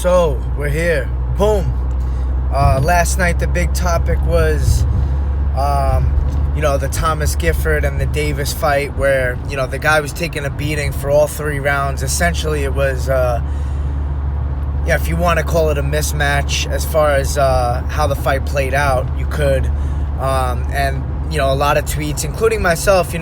So, we're here. Boom. Last night, the big topic was, the Thomas Gifford and the Davis fight where, the guy was taking a beating for all 3 rounds. Essentially, it was, if you want to call it a mismatch as far as how the fight played out, you could. A lot of tweets, including myself,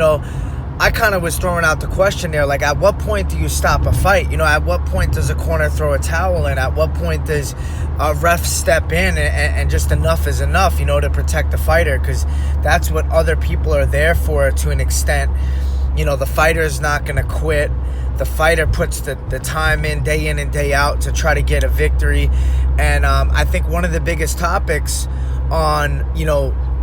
I kind of was throwing out the question there, like, at what point do you stop a fight? At what point does a corner throw a towel in? At what point does a ref step in and just enough is enough, to protect the fighter? Because that's what other people are there for to an extent. The fighter is not going to quit. The fighter puts the time in and day out to try to get a victory. And I think one of the biggest topics on,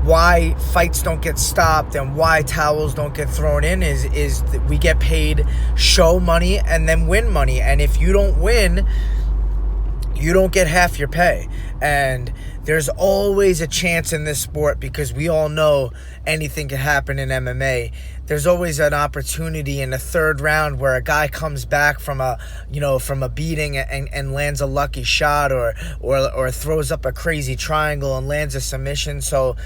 why fights don't get stopped and why towels don't get thrown in is that we get paid show money and then win money. And if you don't win, you don't get half your pay. And there's always a chance in this sport because we all know anything can happen in MMA. There's always an opportunity in the 3rd round where a guy comes back from a beating and lands a lucky shot or throws up a crazy triangle and lands a submission. So,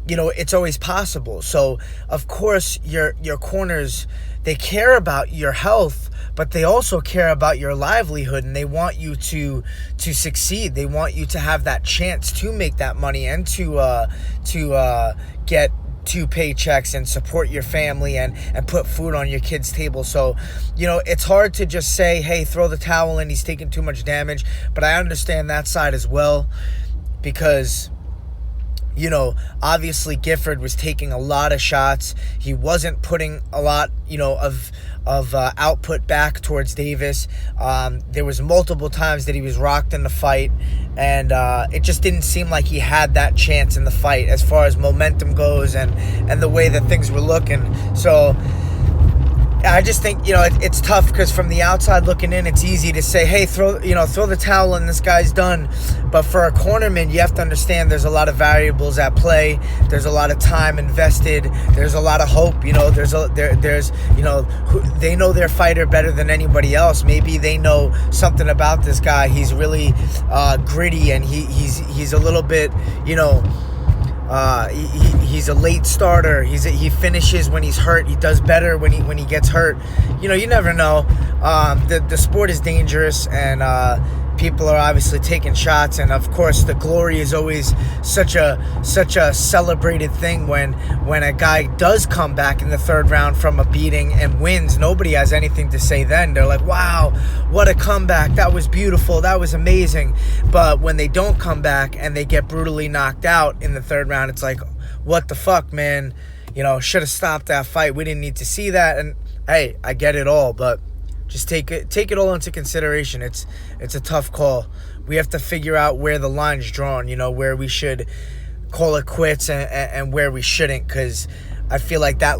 it's always possible. So, of course, your corners, they care about your health, but they also care about your livelihood, and they want you to succeed. They want you to have that chance to make that money and to get 2 paychecks and support your family and put food on your kids' table. So, it's hard to just say, hey, throw the towel in, he's taking too much damage. But I understand that side as well because, obviously Gifford was taking a lot of shots. He wasn't putting a lot, of output back towards Davis. There was multiple times that he was rocked in the fight, and it just didn't seem like he had that chance in the fight as far as momentum goes and the way that things were looking. So I just think, it's tough because from the outside looking in, it's easy to say, hey, throw the towel in, this guy's done. But for a cornerman, you have to understand there's a lot of variables at play. There's a lot of time invested. There's a lot of hope. They know their fighter better than anybody else. Maybe they know something about this guy. He's really gritty, and he's a little bit, he's a late starter. He finishes when he's hurt. He does better when he gets hurt. You never know. The sport is dangerous, and people are obviously taking shots. And of course, the glory is always such a celebrated thing when a guy does come back in the 3rd round from a beating and wins. Nobody has anything to say then. They're like, wow, what a comeback. That was beautiful. That was amazing. But when they don't come back and they get brutally knocked out in the 3rd round, it's like, what the fuck, man? Should have stopped that fight. We didn't need to see that. And hey, I get it all, but just take it all into consideration. It's a tough call. We have to figure out where the line's drawn, where we should call it quits and where we shouldn't, because I feel like that line